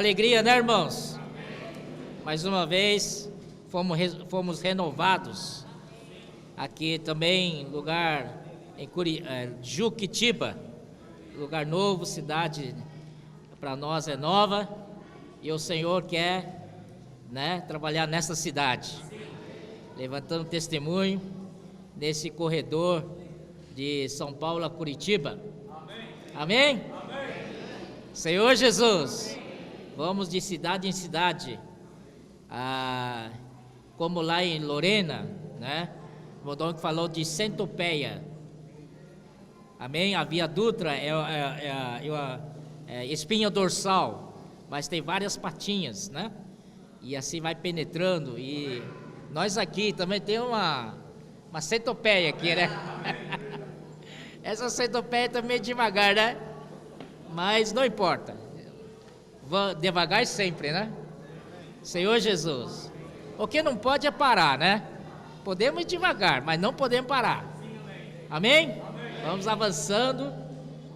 alegria, né, irmãos? Mais uma vez, fomos renovados. Aqui também, lugar em Juquitiba, lugar novo, cidade para nós é nova. E o Senhor quer, trabalhar nessa cidade, levantando testemunho nesse corredor de São Paulo a Curitiba. Amém? Senhor Jesus, vamos de cidade em cidade, como lá em Lorena, o Modão que falou de centopeia. Amém? A Via Dutra é espinha dorsal, mas tem várias patinhas, E assim vai penetrando. E nós aqui também tem uma centopeia aqui, Essa centopeia também é devagar, Mas não importa. Devagar sempre, Senhor Jesus. O que não pode é parar, Podemos ir devagar, mas não podemos parar. Amém? Vamos avançando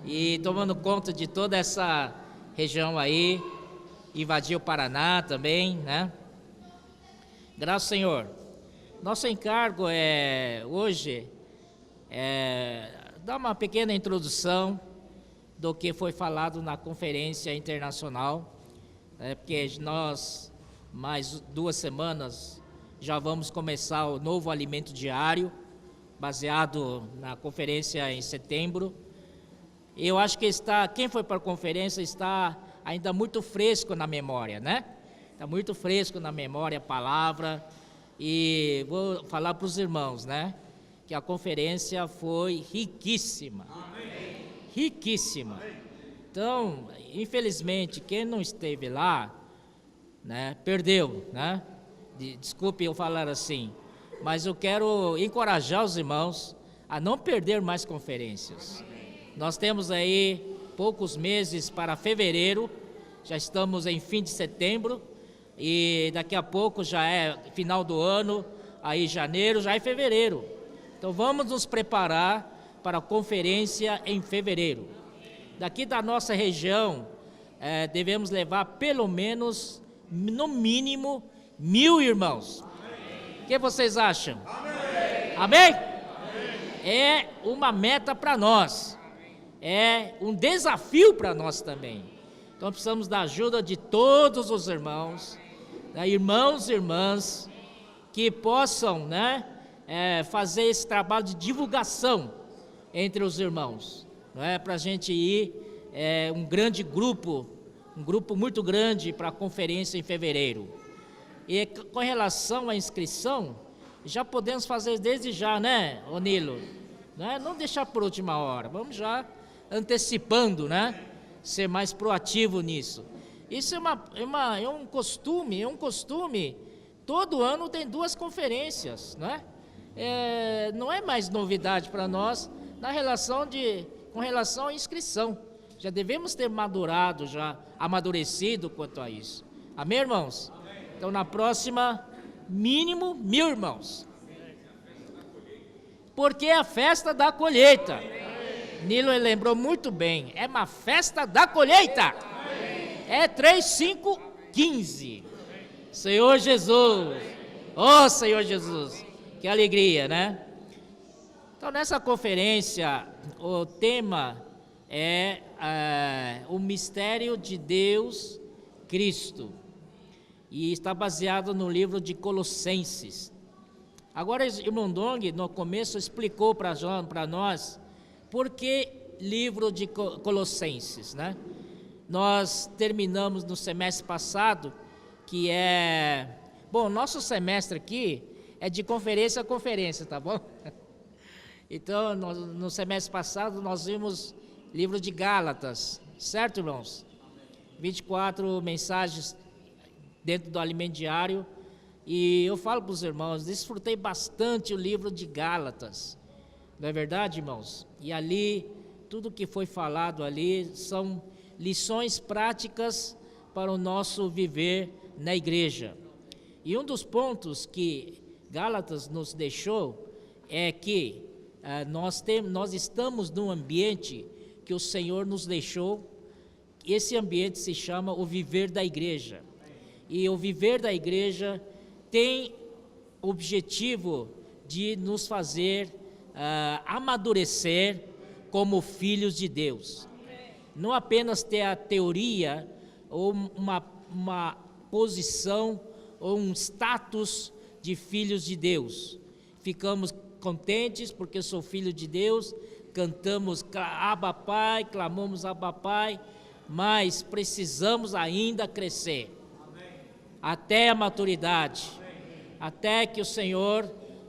e tomando conta de toda essa região aí. Invadir o Paraná também, Graças ao Senhor. Nosso encargo hoje dar uma pequena introdução do que foi falado na conferência internacional, porque nós, mais 2 semanas, já vamos começar o novo alimento diário, baseado na conferência em setembro. Eu acho que quem foi para a conferência está ainda muito fresco na memória, Está muito fresco na memória a palavra, e vou falar para os irmãos, que a conferência foi riquíssima. Amém. Riquíssima. Então, infelizmente, quem não esteve lá, perdeu, Desculpe eu falar assim, mas eu quero encorajar os irmãos a não perder mais conferências. Nós temos aí poucos meses para fevereiro, já estamos em fim de setembro, e daqui a pouco já é final do ano, aí janeiro, já é fevereiro. Então vamos nos preparar para a conferência em fevereiro. Daqui da nossa região, devemos levar pelo menos, no mínimo, 1000 irmãos. O que vocês acham? Amém? É uma meta para nós, é um desafio para nós também. Então precisamos da ajuda de todos os irmãos, irmãos e irmãs, que possam, fazer esse trabalho de divulgação entre os irmãos, para a gente ir, um grande grupo, um grupo muito grande para a conferência em fevereiro. E com relação à inscrição, já podemos fazer desde já, ô Nilo? Não deixar por última hora, vamos já antecipando, ser mais proativo nisso. Isso é um costume, todo ano tem 2 conferências, não é mais novidade para nós com relação à inscrição. Já devemos ter madurado, já amadurecido quanto a isso. Amém, irmãos? Então, na próxima, mínimo 1000 irmãos. Porque é a festa da colheita. Nilo lembrou muito bem, é uma festa da colheita. É 3, 5, 15. Senhor Jesus. Oh, Senhor Jesus. Que alegria, Então, nessa conferência, o tema é o mistério de Deus Cristo. E está baseado no livro de Colossenses. Agora, o irmão Dong, no começo, explicou para nós por que livro de Colossenses, Nós terminamos no semestre passado, que nosso semestre aqui é de conferência a conferência, tá bom? Então, no semestre passado, nós vimos livro de Gálatas, certo, irmãos? 24 mensagens dentro do alimento diário, e eu falo para os irmãos, desfrutei bastante o livro de Gálatas, não é verdade, irmãos? E ali, tudo que foi falado ali, são lições práticas para o nosso viver na igreja. E um dos pontos que Gálatas nos deixou é que nós estamos num ambiente que o Senhor nos deixou, esse ambiente se chama o viver da igreja. E o viver da igreja tem o objetivo de nos fazer amadurecer como filhos de Deus. Não apenas ter a teoria ou uma posição ou um status de filhos de Deus. Ficamos contentes porque sou filho de Deus, cantamos Abba Pai, clamamos Abba Pai, mas precisamos ainda crescer até a maturidade, até que o Senhor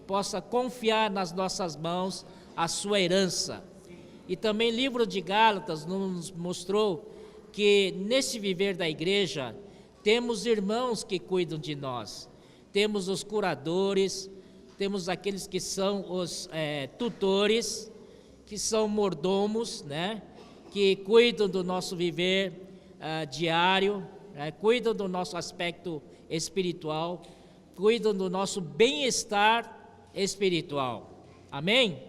possa confiar nas nossas mãos a sua herança. E também o livro de Gálatas nos mostrou que nesse viver da igreja temos irmãos que cuidam de nós, temos os curadores, temos aqueles que são os tutores, que são mordomos, né? Que cuidam do nosso viver diário, cuidam do nosso aspecto espiritual, cuidam do nosso bem-estar espiritual. Amém?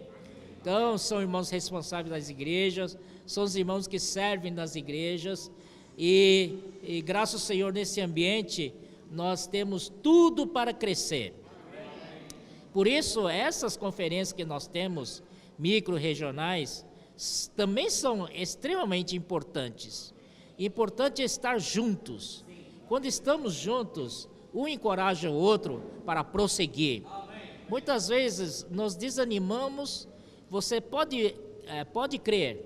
Então, são irmãos responsáveis das igrejas, são os irmãos que servem nas igrejas, e graças ao Senhor, nesse ambiente, nós temos tudo para crescer. Por isso, essas conferências que nós temos, micro-regionais, também são extremamente importantes. Importante é estar juntos. Quando estamos juntos, um encoraja o outro para prosseguir. Muitas vezes nós desanimamos, você pode crer,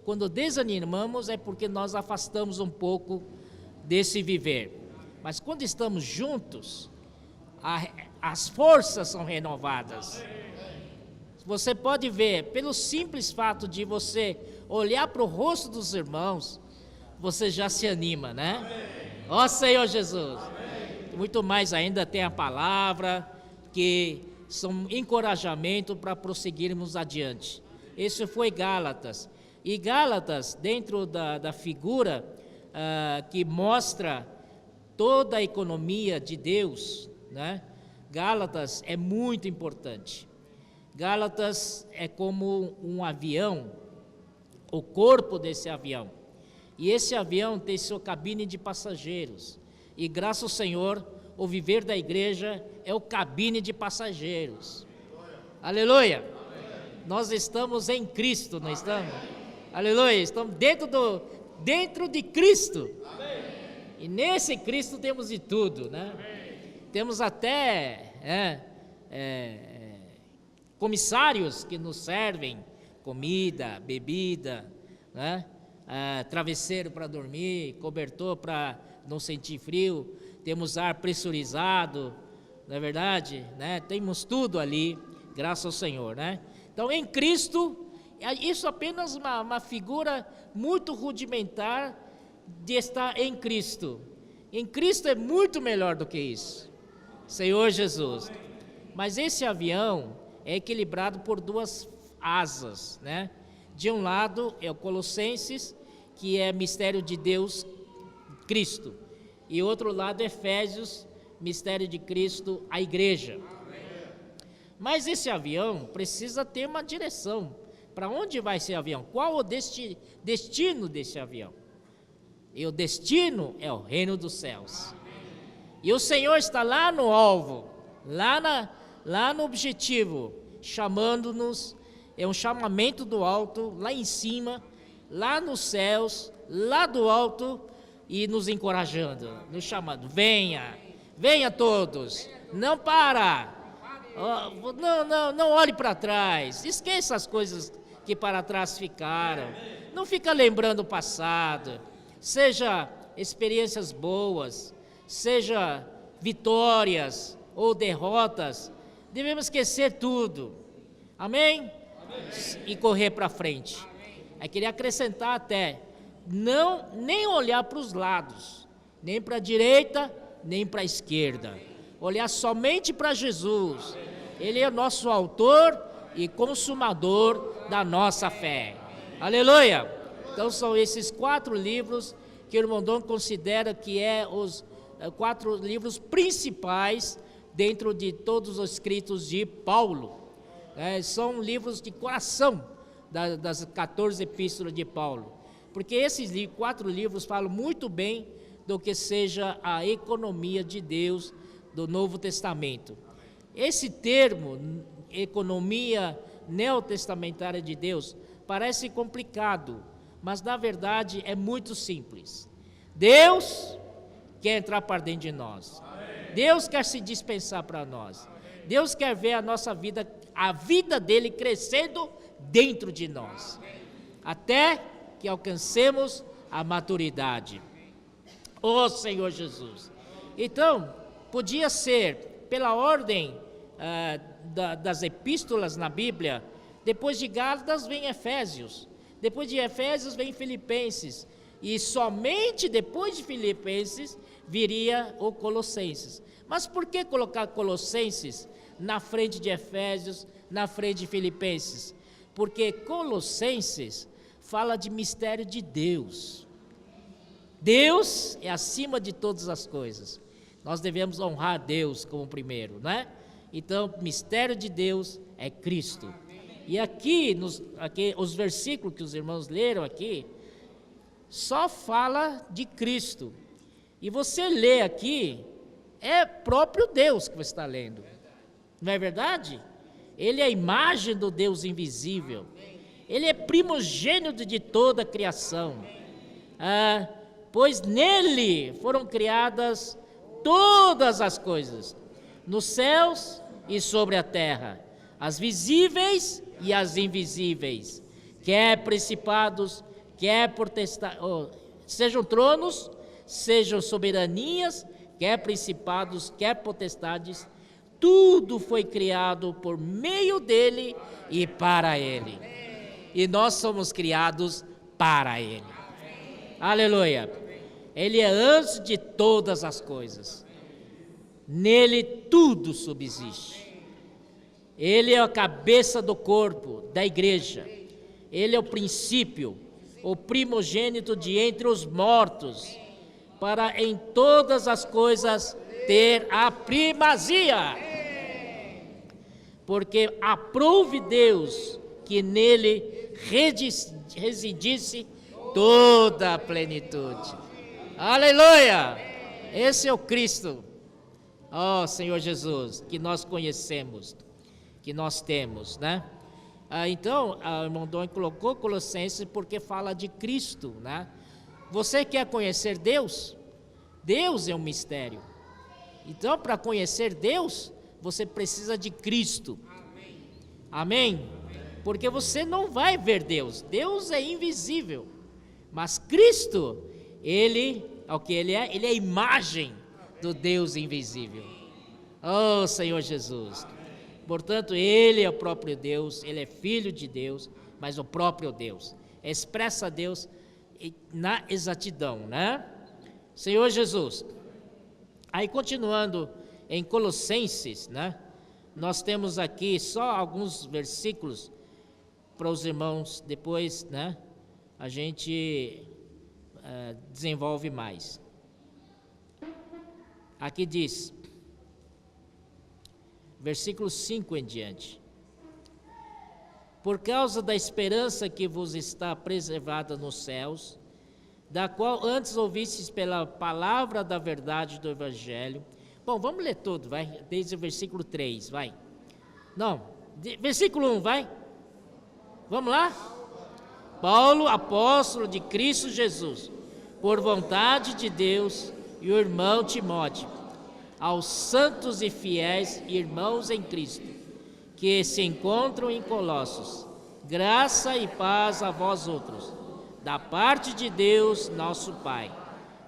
quando desanimamos é porque nós afastamos um pouco desse viver. Mas quando estamos juntos, as forças são renovadas. Você pode ver, pelo simples fato de você olhar para o rosto dos irmãos, você já se anima, né? Ó Senhor Jesus! Muito mais ainda tem a palavra, que são encorajamento para prosseguirmos adiante. Esse foi Gálatas. E Gálatas, dentro da figura que mostra toda a economia de Deus, né? Gálatas é muito importante. Gálatas é como um avião, o corpo desse avião. E esse avião tem sua cabine de passageiros. E graças ao Senhor, o viver da igreja é o cabine de passageiros. Aleluia! Aleluia. Nós estamos em Cristo, não estamos? Aleluia! Estamos dentro de Cristo. Amém. E nesse Cristo temos de tudo, né? Amém. Temos até comissários que nos servem comida, bebida, né? Travesseiro para dormir, cobertor para não sentir frio, temos ar pressurizado, não é verdade? Né? Temos tudo ali, graças ao Senhor, né? Então, em Cristo, isso é apenas uma figura muito rudimentar de estar em Cristo. Em Cristo é muito melhor do que isso, Senhor Jesus. Mas esse avião é equilibrado por duas asas, né? De um lado é o Colossenses, que é mistério de Deus, Cristo. E outro lado, Efésios, mistério de Cristo, a igreja. Mas esse avião precisa ter uma direção. Para onde vai esse avião? Qual o destino desse avião? E o destino é o reino dos céus. E o Senhor está lá no alvo, lá no objetivo, chamando-nos, é um chamamento do alto, lá em cima, lá nos céus, lá do alto, e nos encorajando, nos chamando, venha todos, não para, não olhe para trás, esqueça as coisas que para trás ficaram, não fica lembrando o passado, seja experiências boas, seja vitórias ou derrotas, devemos esquecer tudo, amém? E correr para frente. Aí queria acrescentar até, nem olhar para os lados, nem para a direita, nem para a esquerda, olhar somente para Jesus. Ele é nosso autor e consumador da nossa fé. Aleluia! Então são esses 4 livros que o irmão Dom considera que os 4 livros principais dentro de todos os escritos de Paulo. São livros de coração das 14 epístolas de Paulo. porque esses 4 livros falam muito bem do que seja a economia de Deus do Novo Testamento. Esse termo, economia neotestamentária de Deus, parece complicado, mas na verdade é muito simples. Deus quer entrar para dentro de nós. Deus quer se dispensar para nós. Deus quer ver a nossa vida, a vida dele crescendo dentro de nós, até que alcancemos a maturidade. Ó Senhor Jesus. Então, podia ser, pela ordem das epístolas na Bíblia, depois de Gálatas vem Efésios, depois de Efésios vem Filipenses, e somente depois de Filipenses viria o Colossenses. Mas por que colocar Colossenses na frente de Efésios, na frente de Filipenses? Porque Colossenses fala de mistério de Deus. Deus é acima de todas as coisas. Nós devemos honrar Deus como primeiro, né? Então, mistério de Deus é Cristo. E aqui os versículos que os irmãos leram aqui, só fala de Cristo. E você lê aqui, é próprio Deus que você está lendo. Não é verdade? Ele é a imagem do Deus invisível. Ele é primogênito de toda a criação. Pois nele foram criadas todas as coisas, nos céus e sobre a terra, as visíveis e as invisíveis, quer principados, quer potestades, sejam tronos, sejam soberanias, quer principados, quer potestades, tudo foi criado por meio dele e para ele. E nós somos criados para ele. Aleluia. Ele é antes de todas as coisas. Nele tudo subsiste. Ele é a cabeça do corpo, da igreja. Ele é o princípio, o primogênito de entre os mortos, para em todas as coisas ter a primazia. Porque aprove Deus que nele residisse toda a plenitude. Aleluia! Esse é o Cristo, ó Senhor Jesus, que nós conhecemos, que nós temos, né? Então, o irmão Dom colocou Colossenses porque fala de Cristo, né? Você quer conhecer Deus? Deus é um mistério. Então, para conhecer Deus, você precisa de Cristo. Amém? Porque você não vai ver Deus. Deus é invisível. Mas Cristo, Ele é o que Ele é? Ele é a imagem do Deus invisível. Oh, Senhor Jesus. Portanto, Ele é o próprio Deus, Ele é Filho de Deus, mas o próprio Deus. Expressa Deus na exatidão, né? Senhor Jesus. Aí, continuando em Colossenses, né? Nós temos aqui só alguns versículos para os irmãos, depois, né? A gente desenvolve mais. Aqui diz, versículo 5 em diante: por causa da esperança que vos está preservada nos céus, da qual antes ouvistes pela palavra da verdade do Evangelho. Bom, vamos ler tudo, vai, desde o versículo 3, vai. Não, versículo 1, vai. Vamos lá? Paulo, apóstolo de Cristo Jesus, por vontade de Deus, e o irmão Timóteo, aos santos e fiéis irmãos em Cristo, que se encontram em Colossos, graça e paz a vós outros, da parte de Deus, nosso Pai.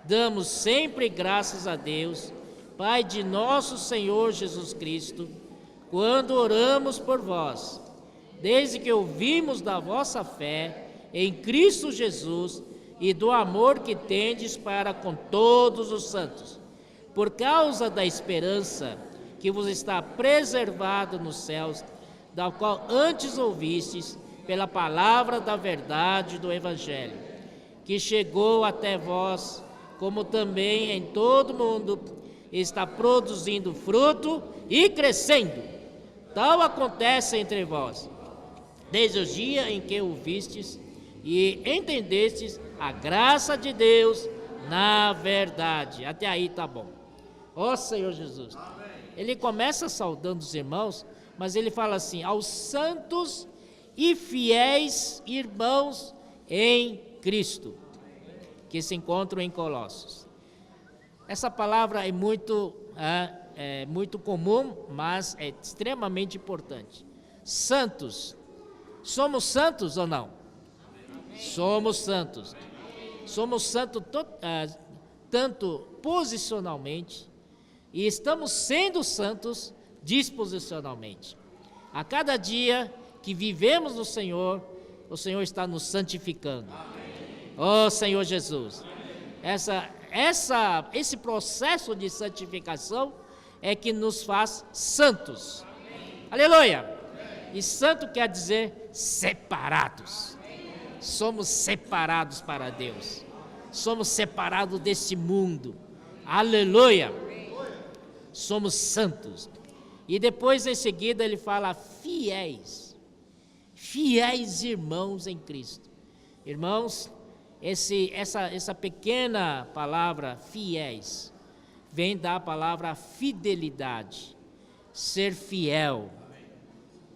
Damos sempre graças a Deus, Pai de nosso Senhor Jesus Cristo, quando oramos por vós, desde que ouvimos da vossa fé em Cristo Jesus e do amor que tendes para com todos os santos, por causa da esperança que vos está preservada nos céus, da qual antes ouvistes pela palavra da verdade do Evangelho, que chegou até vós, como também em todo o mundo está produzindo fruto e crescendo. Tal acontece entre vós, desde o dia em que ouvistes, e entendestes a graça de Deus na verdade. Até aí tá bom. Ó Senhor Jesus. Ele começa saudando os irmãos, mas ele fala assim: aos santos e fiéis irmãos em Cristo, que se encontram em Colossos. Essa palavra é muito comum, mas é extremamente importante. Santos. Somos santos ou não? Somos santos. Somos santos tanto posicionalmente, e estamos sendo santos disposicionalmente. A cada dia que vivemos no Senhor, o Senhor está nos santificando. Ó Senhor Jesus. Esse processo de santificação é que nos faz santos. Aleluia! E santo quer dizer separados. Somos separados para Deus. Somos separados desse mundo. Aleluia! Somos santos. E depois em seguida ele fala fiéis. Fiéis irmãos em Cristo. Irmãos, essa pequena palavra fiéis vem da palavra fidelidade. Ser fiel.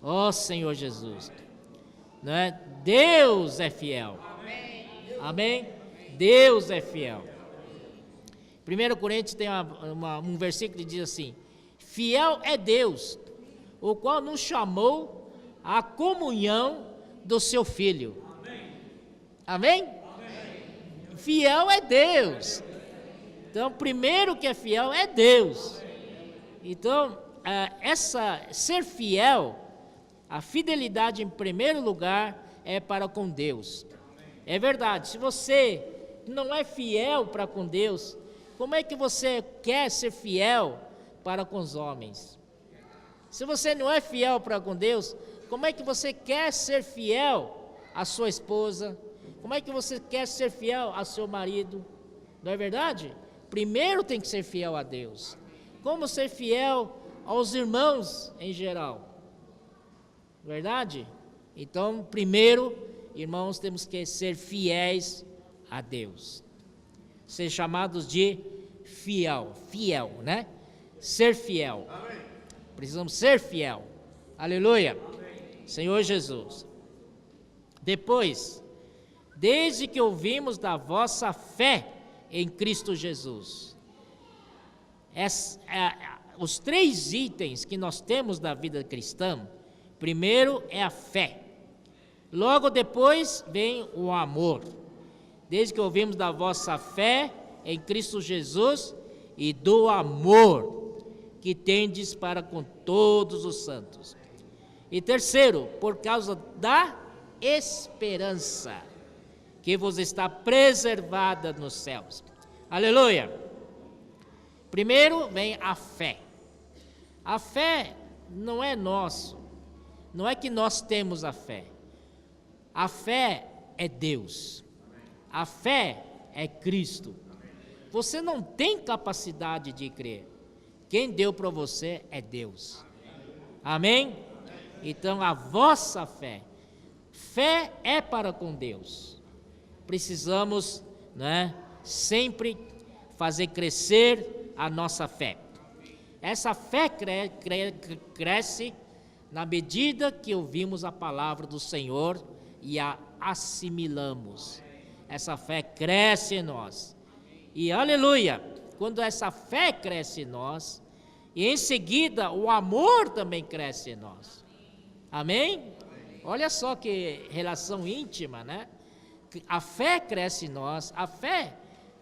Ó Senhor Jesus. Não é? Deus é fiel. Amém? Deus é fiel. 1 Coríntios tem um versículo que diz assim: fiel é Deus, o qual nos chamou à comunhão do seu Filho. Amém? Fiel é Deus. Então, primeiro que é fiel é Deus. Então, ser fiel, a fidelidade em primeiro lugar é para com Deus. É verdade, se você não é fiel para com Deus, como é que você quer ser fiel para com os homens? Se você não é fiel para com Deus, como é que você quer ser fiel à sua esposa? Como é que você quer ser fiel ao seu marido? Não é verdade? Primeiro tem que ser fiel a Deus. Como ser fiel aos irmãos em geral? Verdade? Então, primeiro, irmãos, temos que ser fiéis a Deus. Ser chamados de fiel, né? Ser fiel. Amém. Precisamos ser fiel. Aleluia. Amém. Senhor Jesus. Depois, desde que ouvimos da vossa fé em Cristo Jesus. Os 3 itens que nós temos da vida cristã, primeiro é a fé. Logo depois vem o amor. Desde que ouvimos da vossa fé em Cristo Jesus e do amor que tendes para com todos os santos. E terceiro, por causa da esperança que vos está preservada nos céus. Aleluia! Primeiro vem a fé. A fé não é nosso, não é que nós temos a fé. A fé é Deus. A fé é Cristo. Você não tem capacidade de crer. Quem deu para você é Deus. Amém? Então a vossa fé é para com Deus. Precisamos, né, sempre fazer crescer a nossa fé. Essa fé cresce na medida que ouvimos a palavra do Senhor e a assimilamos. Essa fé cresce em nós. E aleluia, quando essa fé cresce em nós, e em seguida o amor também cresce em nós. Amém? Olha só que relação íntima, né? A fé cresce em nós, a fé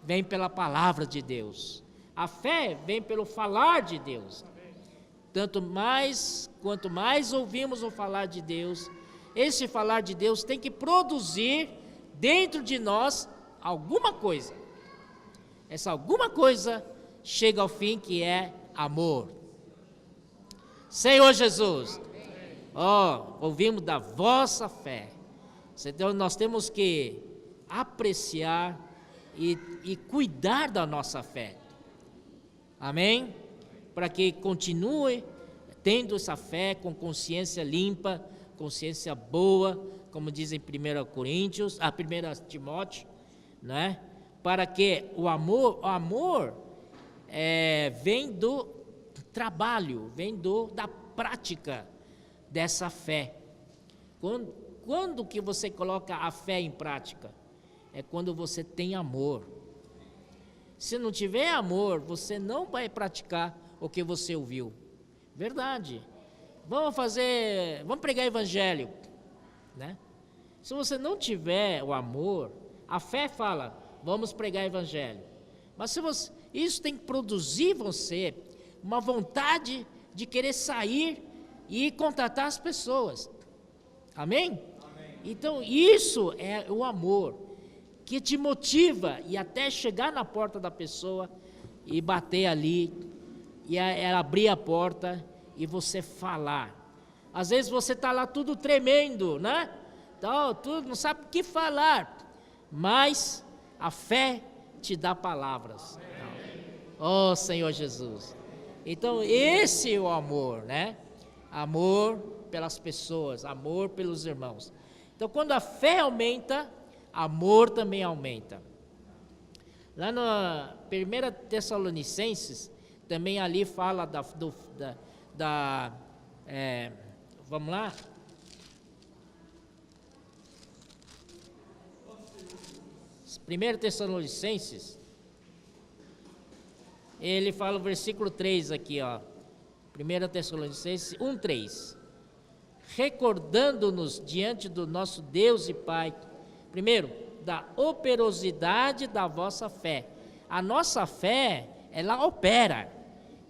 vem pela palavra de Deus. A fé vem pelo falar de Deus. Quanto mais ouvimos o falar de Deus, esse falar de Deus tem que produzir dentro de nós alguma coisa. Essa alguma coisa chega ao fim, que é amor. Senhor Jesus, ouvimos da vossa fé. Então nós temos que apreciar e cuidar da nossa fé. Amém? Para que continue tendo essa fé com consciência limpa, consciência boa, como dizem 1 Coríntios, 1 Timóteo, né? Para que o amor vem do trabalho, vem da prática dessa fé. Quando que você coloca a fé em prática? É quando você tem amor. Se não tiver amor, você não vai praticar o que você ouviu. Verdade. Vamos pregar evangelho, né? Se você não tiver o amor, a fé fala, vamos pregar evangelho. Mas isso tem que produzir você uma vontade de querer sair e contatar as pessoas. Amém? Amém. Então isso é o amor que te motiva e até chegar na porta da pessoa e bater ali e ela abrir a porta e você falar. Às vezes você está lá tudo tremendo, né? Então, tudo, não sabe o que falar, mas a fé te dá palavras. Oh, Senhor Jesus. Então, esse é o amor, né? Amor pelas pessoas, amor pelos irmãos. Então, quando a fé aumenta, amor também aumenta. Lá na 1 Tessalonicenses, também ali fala vamos lá? Primeiro Tessalonicenses, ele fala o versículo 3 aqui, ó. 1 Tessalonicenses 1:3. Recordando-nos diante do nosso Deus e Pai, primeiro, da operosidade da vossa fé. A nossa fé, ela opera,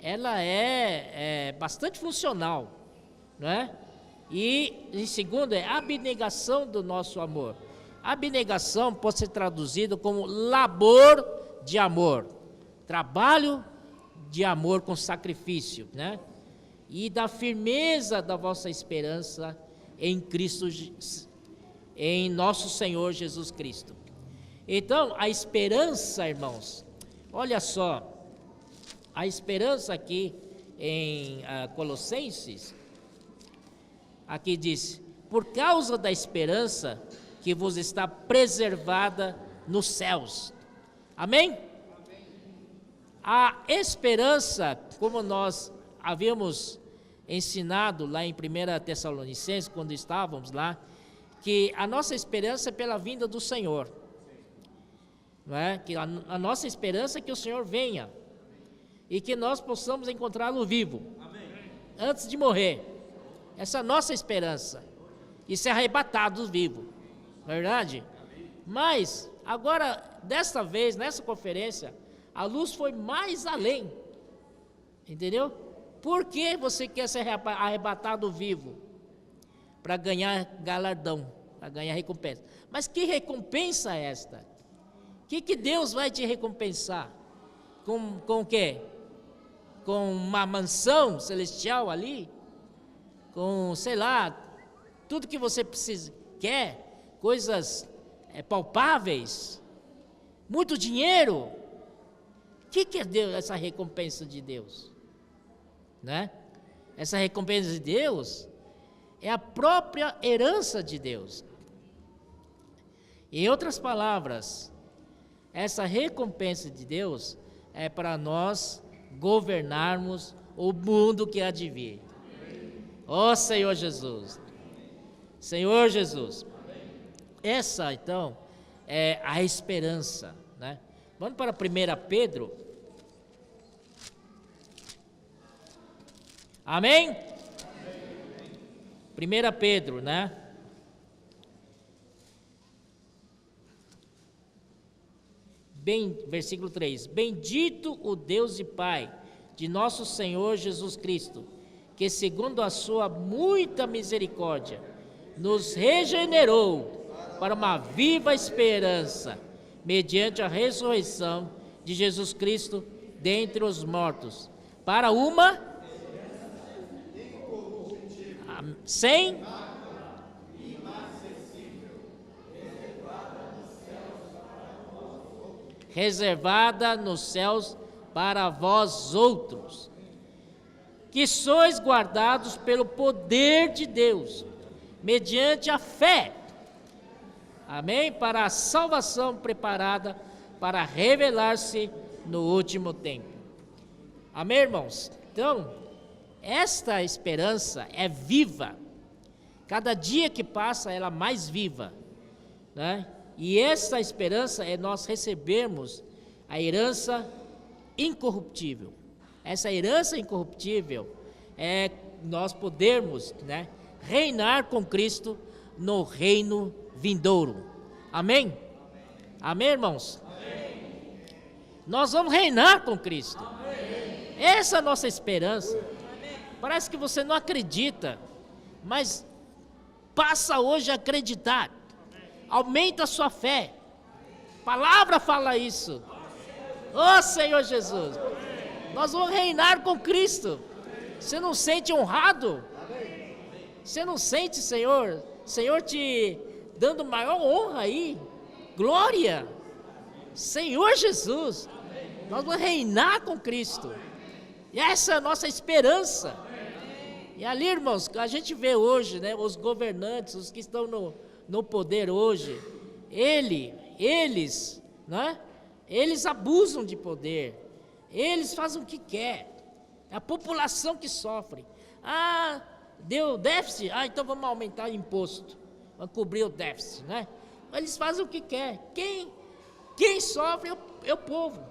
ela é bastante funcional, não é? E em segundo é a abnegação do nosso amor. Abnegação pode ser traduzido como labor de amor, trabalho de amor com sacrifício, né? E da firmeza da vossa esperança em Cristo, em nosso Senhor Jesus Cristo. Então, a esperança, irmãos, olha só, a esperança aqui em Colossenses, aqui diz, por causa da esperança que vos está preservada nos céus. Amém? Amém? A esperança, como nós havíamos ensinado lá em 1 Tessalonicenses, quando estávamos lá, que a nossa esperança é pela vinda do Senhor. Não é? Que a nossa esperança é que o Senhor venha e que nós possamos encontrá-lo vivo. Amém. Antes de morrer. Essa é a nossa esperança. E ser arrebatado vivo. Não é verdade? Amém. Mas, agora, desta vez, nessa conferência, a luz foi mais além. Entendeu? Por que você quer ser arrebatado vivo? Para ganhar galardão, para ganhar recompensa. Mas que recompensa é esta? O que Deus vai te recompensar? Com o quê? Com uma mansão celestial ali? Com, sei lá, tudo que você precisa, quer? Coisas palpáveis? Muito dinheiro? O que é Deus, essa recompensa de Deus? Né? Essa recompensa de Deus é a própria herança de Deus. Em outras palavras, essa recompensa de Deus é para nós governarmos o mundo que há de vir. Ó Senhor Jesus. Senhor Jesus. Essa, então, é a esperança, né? Vamos para 1 Pedro. Amém? 1 Pedro, né? Versículo 3. Bendito o Deus e Pai de nosso Senhor Jesus Cristo, que segundo a sua muita misericórdia, nos regenerou para uma viva esperança, mediante a ressurreição de Jesus Cristo dentre os mortos, para uma sem reservada nos céus para vós outros, que sois guardados pelo poder de Deus, mediante a fé, Amém? Para a salvação preparada para revelar-se no último tempo. Amém, irmãos? Então, esta esperança é viva. Cada dia que passa, ela é mais viva, né? E essa esperança é nós recebermos a herança incorruptível. Essa herança incorruptível é nós podermos, né, reinar com Cristo no reino vindouro. Amém? Amém, irmãos? Amém. Nós vamos reinar com Cristo. Amém. Essa é a nossa esperança. Amém. Parece que você não acredita, mas passa hoje a acreditar. Aumenta a sua fé. A palavra fala isso. Oh Senhor Jesus, nós vamos reinar com Cristo. Você não sente honrado? Você não sente, Senhor te dando maior honra aí? Glória! Senhor Jesus, nós vamos reinar com Cristo. E essa é a nossa esperança. E ali, irmãos, a gente vê hoje, né, os governantes, os que estão no poder hoje, eles, né, eles abusam de poder, eles fazem o que quer, é a população que sofre. Ah, deu déficit? Ah, então vamos aumentar o imposto, vamos cobrir o déficit, né? Eles fazem o que quer, quem sofre é o povo,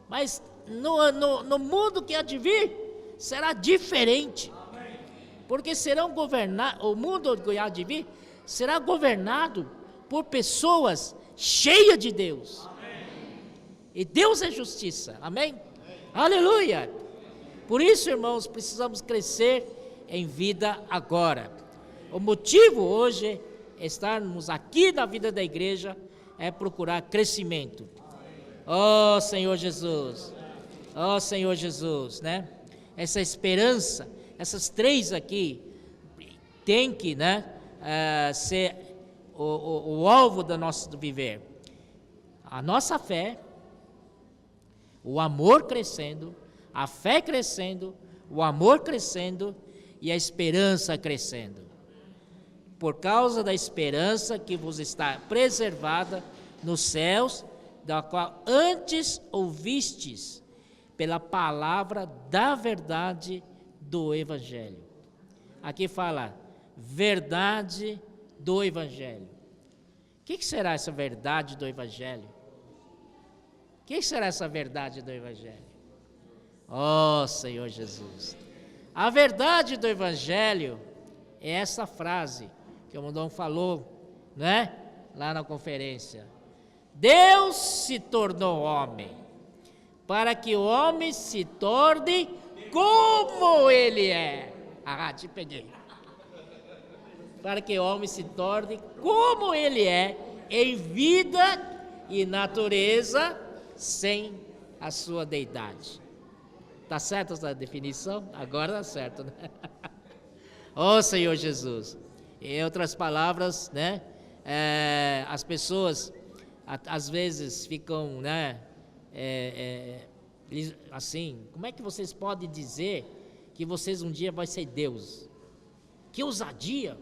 mas no mundo que há de vir, será diferente, porque serão governados, o mundo que há de vir, será governado por pessoas cheias de Deus. E Deus é justiça, amém? Aleluia! Por isso, irmãos, precisamos crescer em vida agora. O motivo hoje é estarmos aqui na vida da igreja é procurar crescimento. Oh Senhor Jesus, oh Senhor Jesus, né? Essa esperança, essas três aqui, tem que, né, ser o alvo do nosso viver. A nossa fé, o amor crescendo, a fé crescendo, o amor crescendo e a esperança crescendo. Por causa da esperança que vos está preservada nos céus, da qual antes ouvistes pela palavra da verdade do Evangelho. Aqui fala verdade do Evangelho. O que será essa verdade do Evangelho? O que será essa verdade do Evangelho? Oh Senhor Jesus, a verdade do Evangelho é essa frase que o Mundão falou, né? Lá na conferência. Deus se tornou homem, para que o homem se torne como ele é. Ah, te peguei. Para que o homem se torne como ele é, em vida e natureza, sem a sua deidade. Está certa essa definição? Agora está certo, né? Oh Senhor Jesus. Em outras palavras, né? As pessoas às vezes ficam, né? Assim, como é que vocês podem dizer que vocês um dia vão ser Deus? Que ousadia,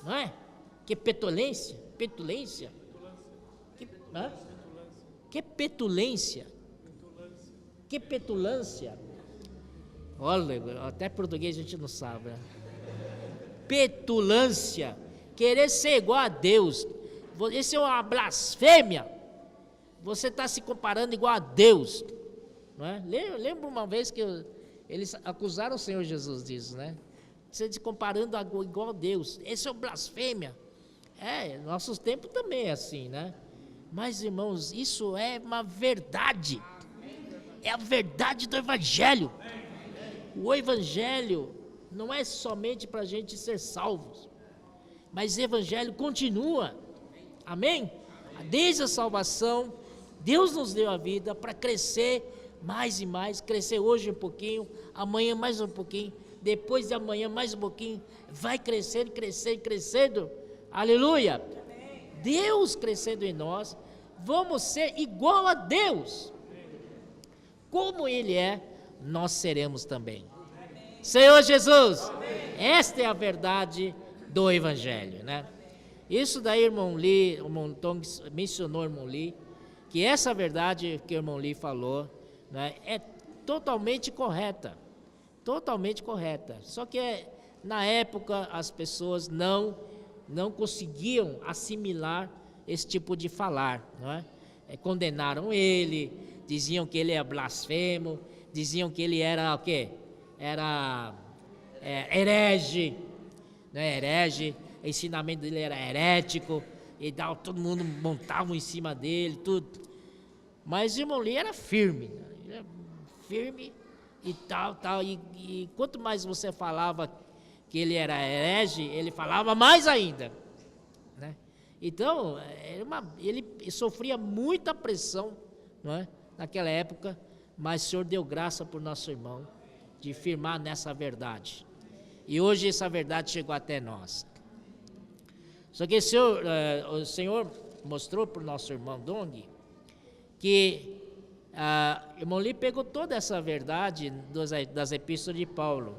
não é? Que petulância, que petulância, que petulância. Olha, até português a gente não sabe, né? Petulância, querer ser igual a Deus, isso é uma blasfêmia. Você está se comparando igual a Deus, não é? Lembro uma vez que eles acusaram o Senhor Jesus disso, né? Você se comparando igual a Deus, isso é uma blasfêmia. Nossos tempos também é assim, né? Mas irmãos, isso é uma verdade, é a verdade do Evangelho. O Evangelho não é somente para a gente ser salvos, mas o Evangelho continua, amém? Desde a salvação, Deus nos deu a vida para crescer mais e mais, crescer hoje um pouquinho, amanhã mais um pouquinho, depois de amanhã mais um pouquinho, vai crescendo, aleluia! Deus crescendo em nós, vamos ser igual a Deus, como Ele é, nós seremos também. Senhor Jesus, esta é a verdade do Evangelho, né? Isso daí, irmão Lee, o irmão Tong mencionou, irmão Lee, que essa verdade que o irmão Lee falou, né, é totalmente correta. Totalmente correta. Só que na época as pessoas não conseguiam assimilar esse tipo de falar, não é? Condenaram ele, diziam que ele é blasfemo, diziam que ele era o quê? Era herege, né? Herege, o ensinamento dele era herético, e todo mundo montava em cima dele, tudo. Mas o irmão Lee era firme, né? Ele era firme e tal, e quanto mais você falava que ele era herege, ele falava mais ainda, né? Então, ele sofria muita pressão, não é? Naquela época, mas o Senhor deu graça por nosso irmão, de firmar nessa verdade, e hoje essa verdade chegou até nós. Só que o Senhor mostrou para o nosso irmão Dong, que o irmão Lee pegou toda essa verdade das epístolas de Paulo,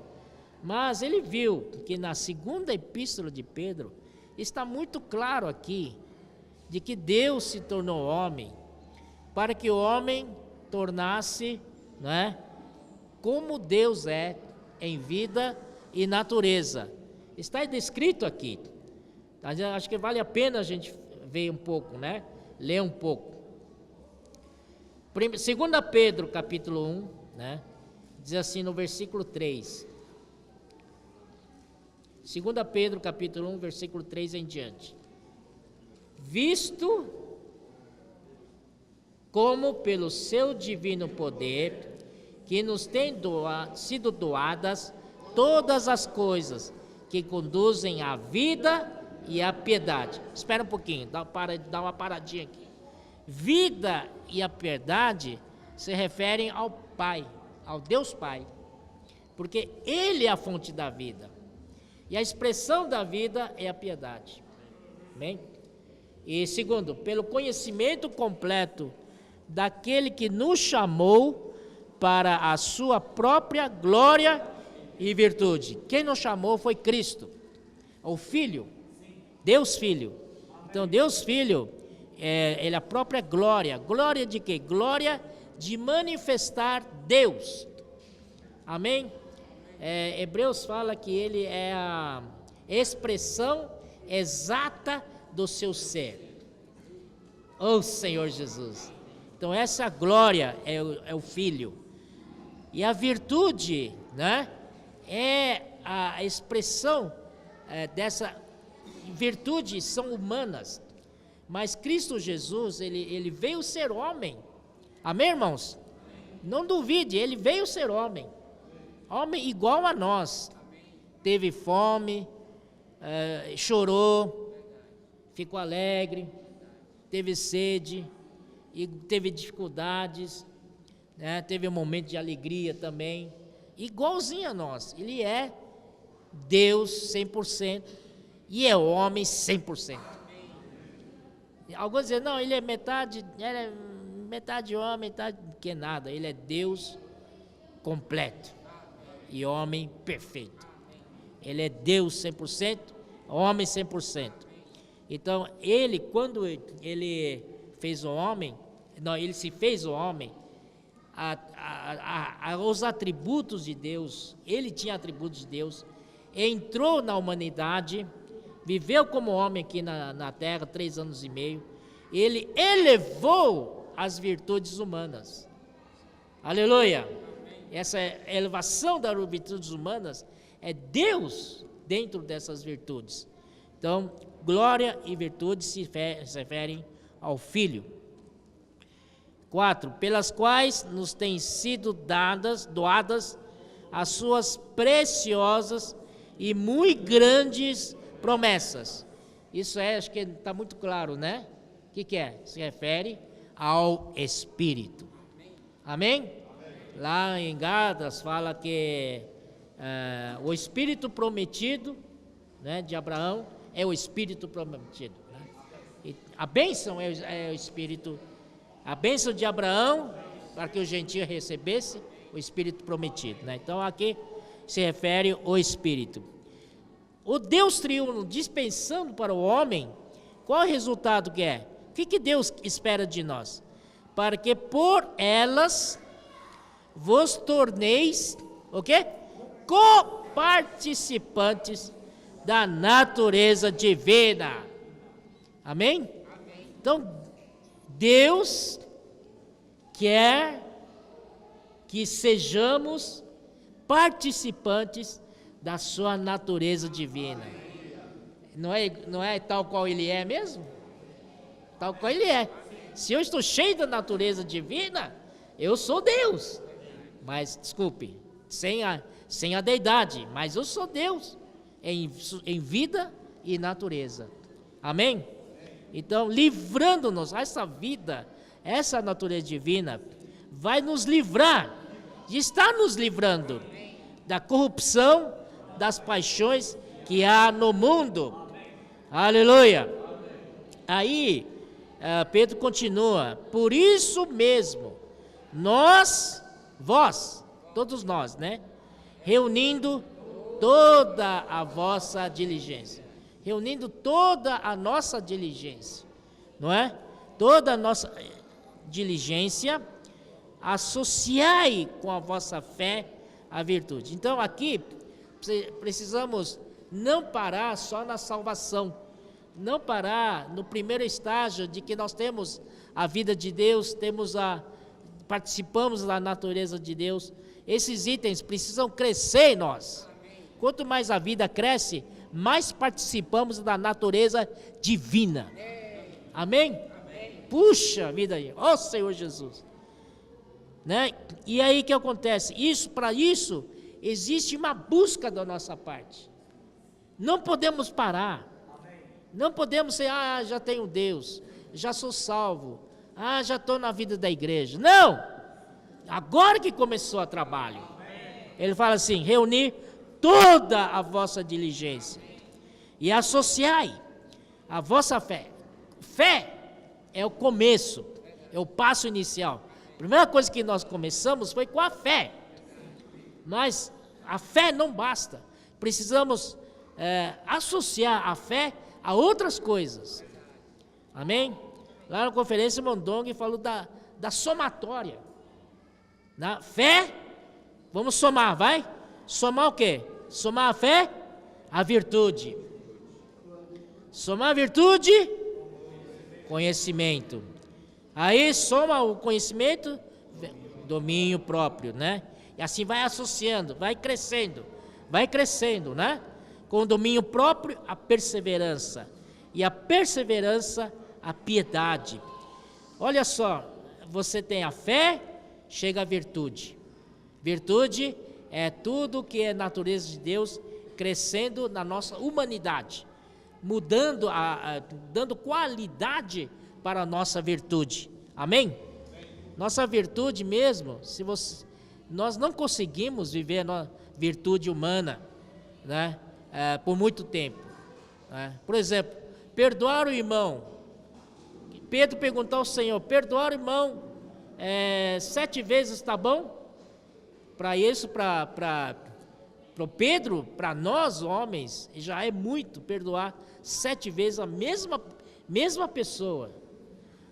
mas ele viu que na segunda epístola de Pedro, está muito claro aqui, de que Deus se tornou homem, para que o homem tornasse, né, como Deus é, em vida e natureza. Está descrito aqui. Acho que vale a pena a gente ver um pouco, né, ler um pouco. 2 Pedro capítulo 1, né, diz assim no versículo 3. 2 Pedro capítulo 1, versículo 3 em diante. Visto como pelo seu divino poder, que nos tem sido doadas todas as coisas que conduzem à vida e à piedade. Espera um pouquinho, dá uma paradinha aqui. Vida e a piedade se referem ao Pai, ao Deus Pai, porque Ele é a fonte da vida, e a expressão da vida é a piedade. Amém? E segundo, pelo conhecimento completo daquele que nos chamou para a sua própria glória e virtude. Quem nos chamou foi Cristo, o Filho, Deus Filho. Então Deus Filho, Ele é a própria glória. Glória de quê? Glória de manifestar Deus. Amém? Hebreus fala que Ele é a expressão exata do seu ser. Oh Senhor Jesus. Então essa glória é o Filho. E a virtude, né, é a expressão dessa virtude, são humanas. Mas Cristo Jesus, ele veio ser homem. Amém, irmãos? Não duvide, ele veio ser homem. Homem igual a nós. Teve fome, chorou, ficou alegre, teve sede, e teve dificuldades, né? Teve um momento de alegria também. Igualzinho a nós. Ele é Deus 100% e é homem 100%. Alguns dizem, não, ele é metade homem, metade que nada. Ele é Deus completo e homem perfeito. Ele é Deus 100%, homem 100%. Então, ele, quando ele fez o homem, ele se fez o homem, os atributos de Deus, ele tinha atributos de Deus, entrou na humanidade, viveu como homem aqui na terra 3 anos e meio, ele elevou as virtudes humanas. Aleluia! Essa elevação das virtudes humanas é Deus dentro dessas virtudes. Então, glória e virtude se referem ao Filho. 4, pelas quais nos têm sido doadas as suas preciosas e muito grandes promessas. Isso acho que está muito claro, né? O que é? Se refere ao Espírito. Amém? Lá em Gálatas fala que o Espírito prometido, né, de Abraão é o Espírito prometido. Né? E a bênção é o Espírito. A bênção de Abraão, para que o gentio recebesse o Espírito prometido. Né? Então aqui se refere ao Espírito. o Deus triuno dispensando para o homem, qual é o resultado que é? O que Deus espera de nós? Para que por elas vos torneis, o quê? Coparticipantes da natureza divina. Amém? Então, Deus quer que sejamos participantes da sua natureza divina. Não é tal qual ele é mesmo? Tal qual ele é. Se eu estou cheio da natureza divina, eu sou Deus. Mas, desculpe, sem a deidade, mas eu sou Deus em vida e natureza. Amém? Então, livrando-nos, essa vida, essa natureza divina, vai nos livrar, está nos livrando da corrupção, das paixões que há no mundo. Aleluia! Aí, Pedro continua, por isso mesmo, vós, todos nós, né? Reunindo toda a vossa diligência, reunindo toda a nossa diligência, não é? Toda a nossa diligência, associai com a vossa fé a virtude. Então aqui precisamos não parar só na salvação, não parar no primeiro estágio de que nós temos a vida de Deus, participamos da natureza de Deus. Esses itens precisam crescer em nós. Quanto mais a vida cresce, mais participamos da natureza divina. Amém? Puxa vida aí, ó Senhor Jesus. Né? E aí o que acontece? Para isso, existe uma busca da nossa parte. Não podemos parar. Não podemos ser, já tenho Deus, já sou salvo, já estou na vida da igreja. Não! Agora que começou o trabalho. Ele fala assim, reunir toda a vossa diligência e associai a vossa fé. Fé é o começo, é o passo inicial. A primeira coisa que nós começamos foi com a fé. Mas a fé não basta. Precisamos associar a fé a outras coisas. Amém? Lá na conferência, Mondong falou da somatória. Na fé, vamos somar, vai? Somar o quê? Somar a fé, a virtude. Somar a virtude, conhecimento. Aí soma o conhecimento, domínio próprio, né? E assim vai associando, vai crescendo, né? Com o domínio próprio, a perseverança. E a perseverança, a piedade. Olha só, você tem a fé, chega a virtude. Virtude é tudo que é natureza de Deus crescendo na nossa humanidade, mudando, dando qualidade para a nossa virtude. Amém? Nossa virtude mesmo, nós não conseguimos viver a virtude humana, né? Por muito tempo. Né? Por exemplo, perdoar o irmão. Pedro perguntou ao Senhor, perdoar o irmão 7 vezes está bom? Para isso, para o Pedro, para nós homens, já é muito perdoar 7 vezes a mesma pessoa.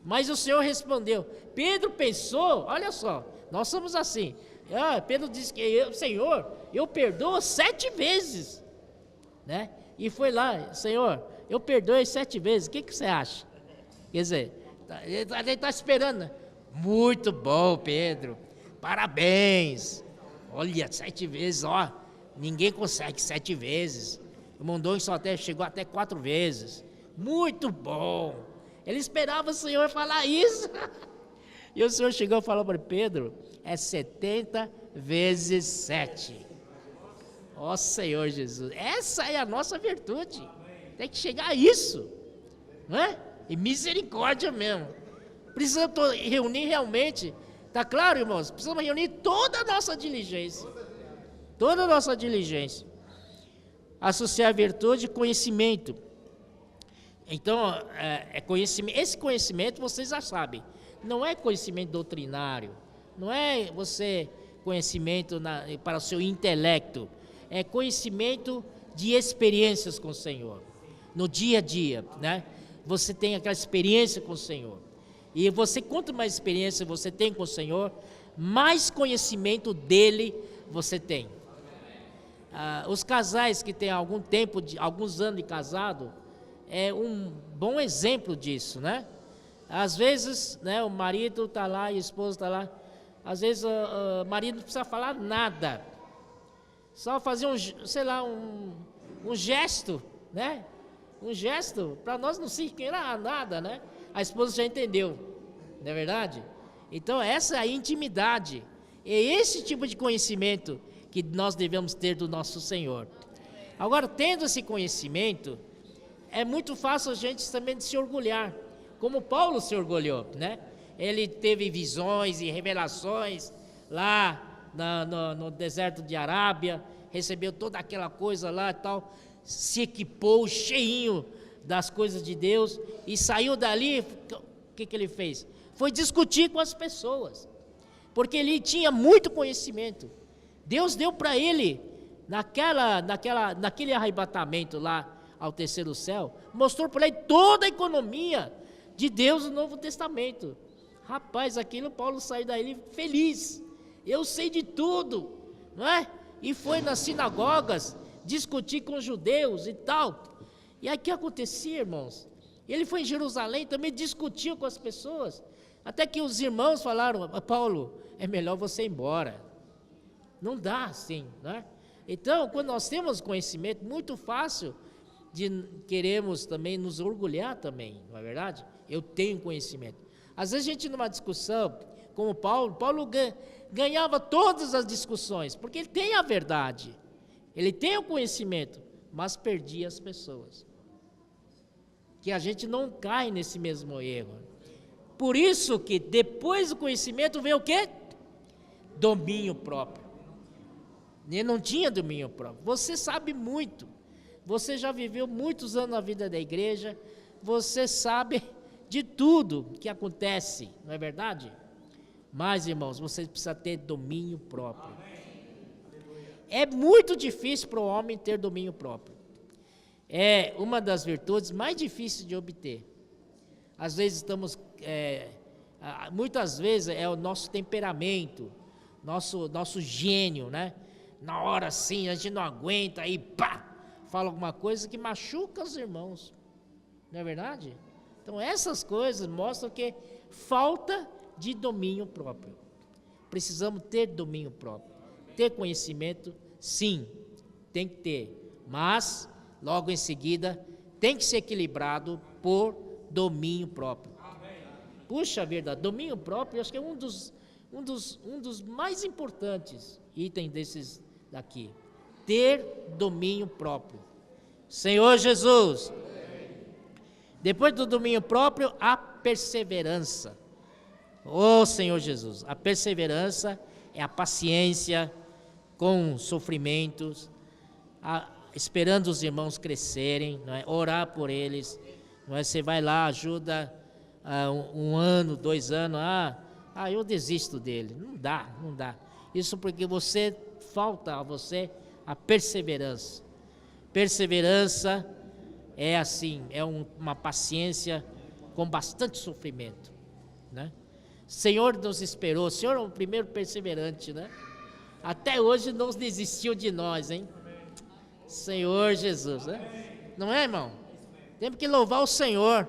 Mas o Senhor respondeu, Pedro pensou, olha só, nós somos assim, Pedro disse que Senhor, eu perdoo 7 vezes, né? E foi lá, Senhor, eu perdoei 7 vezes, o que você acha? Quer dizer, ele está esperando, né? Muito bom, Pedro, parabéns, olha, 7 vezes, ninguém consegue 7 vezes, o Mondong só chegou até 4 vezes, muito bom. Ele esperava o Senhor falar isso. E o Senhor chegou e falou para Pedro, 70 vezes 7. Ó Senhor Jesus, essa é a nossa virtude. Tem que chegar a isso, não é? E misericórdia mesmo. Precisamos reunir realmente, tá claro, irmãos? Precisamos reunir toda a nossa diligência. Toda a nossa diligência. Associar virtude e conhecimento. Então, conhecimento. Esse conhecimento vocês já sabem. Não é conhecimento doutrinário. Não é conhecimento para o seu intelecto. É conhecimento de experiências com o Senhor. No dia a dia, né? Você tem aquela experiência com o Senhor. E você, quanto mais experiência você tem com o Senhor, mais conhecimento dele você tem. Os casais que têm algum tempo, alguns anos de casado, é um bom exemplo disso, né? Às vezes, né, o marido está lá e a esposa está lá. Às vezes o marido não precisa falar nada. Só fazer um gesto, né? Um gesto, para nós não significa nada, né? A esposa já entendeu, não é verdade? Então essa é a intimidade, é esse tipo de conhecimento que nós devemos ter do nosso Senhor. Agora, tendo esse conhecimento, é muito fácil a gente também se orgulhar, como Paulo se orgulhou, né? Ele teve visões e revelações lá no deserto de Arábia, recebeu toda aquela coisa lá e tal, se equipou cheinho das coisas de Deus e saiu dali. O que ele fez? Foi discutir com as pessoas, porque ele tinha muito conhecimento. Deus deu para ele, naquele arrebatamento lá ao terceiro céu, mostrou para ele toda a economia de Deus no Novo Testamento. Rapaz, aquilo Paulo saiu daí feliz. Eu sei de tudo, não é? E foi nas sinagogas discutir com os judeus e tal. E aí o que acontecia, irmãos? Ele foi em Jerusalém, também discutiu com as pessoas, até que os irmãos falaram: Paulo, é melhor você ir embora. Não dá assim, né? Então, quando nós temos conhecimento, muito fácil de queremos também nos orgulhar também, não é verdade? Eu tenho conhecimento. Às vezes a gente numa discussão, como Paulo ganhava todas as discussões, porque ele tem a verdade, ele tem o conhecimento, mas perdia as pessoas. Que a gente não cai nesse mesmo erro. Por isso que depois do conhecimento vem o quê? Domínio próprio. Ele não tinha domínio próprio. Você sabe muito. Você já viveu muitos anos na vida da igreja. Você sabe de tudo que acontece, não é verdade? Mas, irmãos, você precisa ter domínio próprio. É muito difícil para o homem ter domínio próprio. É uma das virtudes mais difíceis de obter. Às vezes muitas vezes é o nosso temperamento, nosso gênio, né? Na hora assim, a gente não aguenta, aí pá, fala alguma coisa que machuca os irmãos, não é verdade? Então essas coisas mostram que falta de domínio próprio. Precisamos ter domínio próprio. Ter conhecimento, sim, tem que ter, mas logo em seguida tem que ser equilibrado por domínio próprio. Puxa vida, domínio próprio, acho que é um dos mais importantes itens desses daqui. Ter domínio próprio. Senhor Jesus. Depois do domínio próprio, a perseverança. Senhor Jesus, a perseverança é a paciência com sofrimentos, esperando os irmãos crescerem, não é? Orar por eles, não é? Você vai lá, ajuda um ano, 2 anos, eu desisto dele. Não dá. Isso porque falta a você a perseverança. Perseverança é assim, é uma paciência com bastante sofrimento, né? Senhor nos esperou, o Senhor é o primeiro perseverante, né? Até hoje não desistiu de nós, hein? Senhor Jesus, né? Não é, irmão? Temos que louvar o Senhor.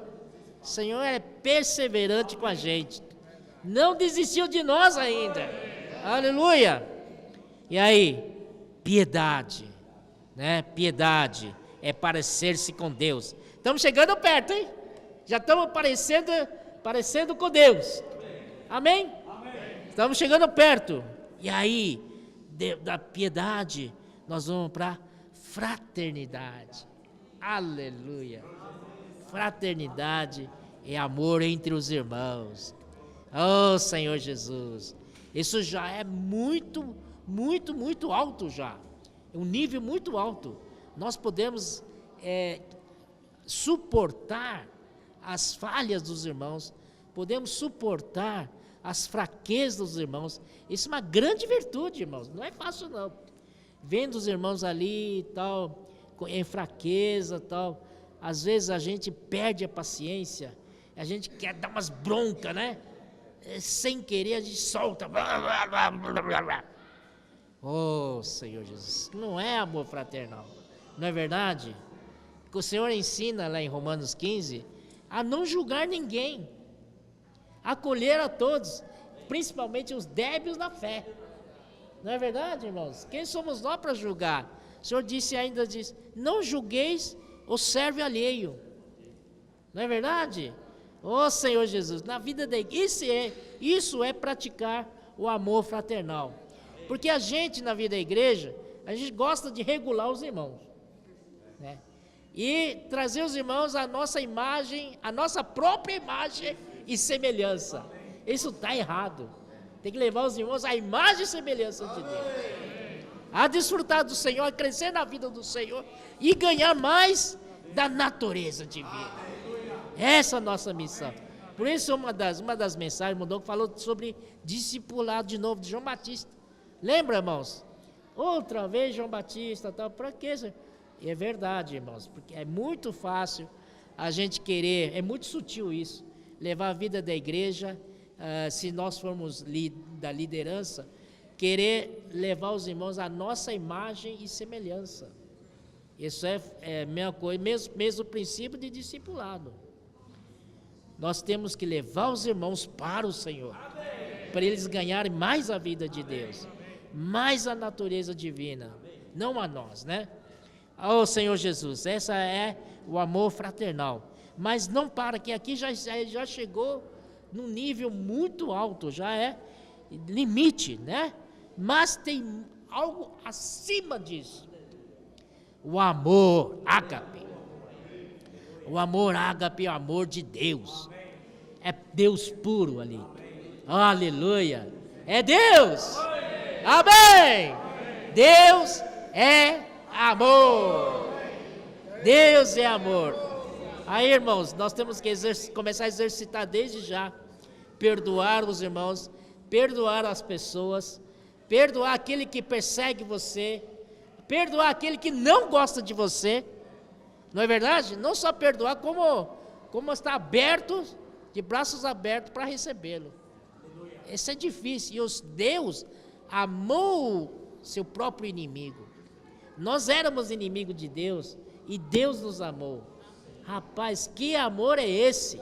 O Senhor é perseverante com a gente. Não desistiu de nós ainda. Aleluia! E aí, piedade, né? Piedade é parecer-se com Deus. Estamos chegando perto, hein? Já estamos parecendo com Deus. Amém? Estamos chegando perto. E aí, da piedade, nós vamos para fraternidade. Aleluia! Fraternidade é amor entre os irmãos. Oh, Senhor Jesus, isso já é muito, muito, muito alto já. É um nível muito alto. Nós podemos suportar as falhas dos irmãos, podemos suportar as fraquezas dos irmãos. Isso é uma grande virtude, irmãos. Não é fácil não. Vendo os irmãos ali e tal, em fraqueza, tal. Às vezes a gente perde a paciência, a gente quer dar umas broncas, né? Sem querer a gente solta. Oh, Senhor Jesus, não é amor fraternal, não é verdade? Porque o Senhor ensina lá em Romanos 15 a não julgar ninguém, acolher a todos, principalmente os débeis na fé. Não é verdade, irmãos? Quem somos nós para julgar? O Senhor diz, não julgueis o servo alheio. Não é verdade? Ó Senhor Jesus, na vida da igreja, isso é praticar o amor fraternal. Porque a gente, na vida da igreja, a gente gosta de regular os irmãos, né? E trazer os irmãos à nossa imagem, à nossa própria imagem e semelhança. Isso está errado. Tem que levar os irmãos à imagem e semelhança de Deus, a desfrutar do Senhor, a crescer na vida do Senhor e ganhar mais da natureza divina. Essa é a nossa missão. Por isso uma das mensagens mudou, que falou sobre discipulado de novo de João Batista. Lembra, irmãos? Outra vez João Batista, tal. Para quê? E é verdade, irmãos, porque é muito fácil a gente querer, é muito sutil isso, levar a vida da igreja, se nós formos da liderança, querer levar os irmãos à nossa imagem e semelhança. Isso é a mesma coisa, mesmo princípio de discipulado. Nós temos que levar os irmãos para o Senhor, para eles ganharem mais a vida de Deus, mais a natureza divina, não a nós, né? Oh Senhor Jesus, essa é o amor fraternal. Mas não para, que aqui já chegou num nível muito alto, já é limite, né? Mas tem algo acima disso. O amor ágape. O amor ágape é o amor de Deus. É Deus puro ali. Aleluia. É Deus. Amém. Deus é amor. Deus é amor. Aí, irmãos, nós temos que começar a exercitar desde já. Perdoar os irmãos, perdoar as pessoas, perdoar aquele que persegue você, perdoar aquele que não gosta de você. Não é verdade? Não só perdoar, como estar aberto, de braços abertos para recebê-lo. Isso é difícil. E Deus amou seu próprio inimigo. Nós éramos inimigos de Deus e Deus nos amou. Rapaz, que amor é esse?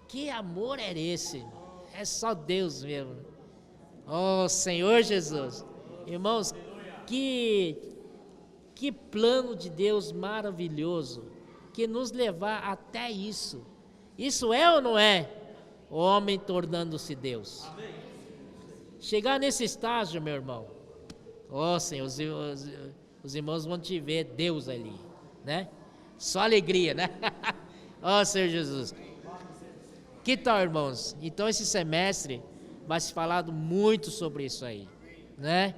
Que amor é esse? É só Deus mesmo. Oh, Senhor Jesus. Irmãos, que plano de Deus maravilhoso, que nos levar até isso. Isso é ou não é? O homem tornando-se Deus. Chegar nesse estágio, meu irmão. Oh, Senhor, os irmãos vão te ver Deus ali, né? Só alegria, né? Oh, Senhor Jesus. Que tal, irmãos? Então esse semestre vai se falar muito sobre isso aí, né?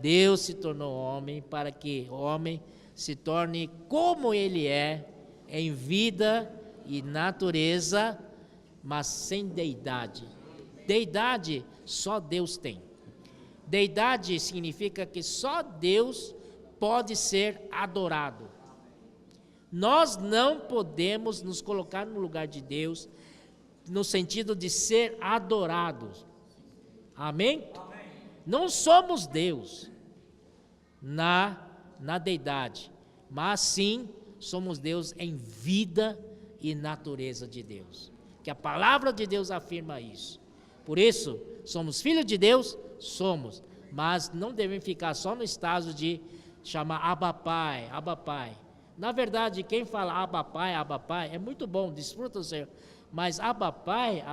Deus se tornou homem para que o homem se torne como ele é, em vida e natureza, mas sem deidade. Deidade só Deus tem. Deidade significa que só Deus pode ser adorado. Nós não podemos nos colocar no lugar de Deus, no sentido de ser adorados. Amém? Não somos Deus na deidade, mas sim somos Deus em vida e natureza de Deus. Que a palavra de Deus afirma isso. Por isso, somos filhos de Deus? Somos, mas não devemos ficar só no estágio de chamar Abba Pai, Abba Pai. Na verdade, quem fala Abba Pai é muito bom, desfruta o Senhor. Mas Abba Pai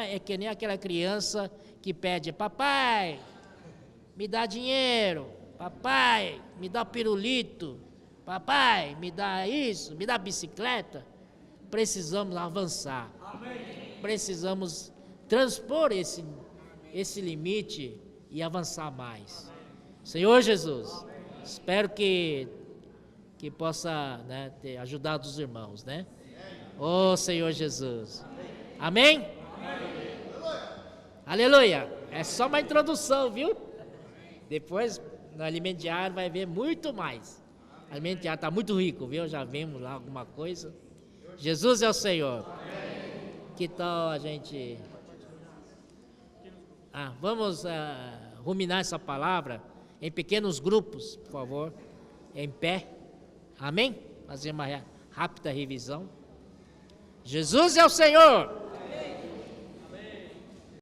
é que nem aquela criança que pede: papai, me dá dinheiro, papai, me dá pirulito, papai, me dá isso, me dá bicicleta. Precisamos avançar. Precisamos transpor esse limite e avançar mais. Senhor Jesus, espero que possa, né, ter ajudado os irmãos, né? Oh, Senhor Jesus. Amém? Aleluia. É só uma introdução, viu? Depois, no alimento diário, vai ver muito mais. alimento diário está muito rico, viu? Já vimos lá alguma coisa. Jesus é o Senhor. Que tal a gente... vamos ruminar essa palavra em pequenos grupos, por favor, em pé. Amém? Fazer uma rápida revisão. Jesus é o Senhor.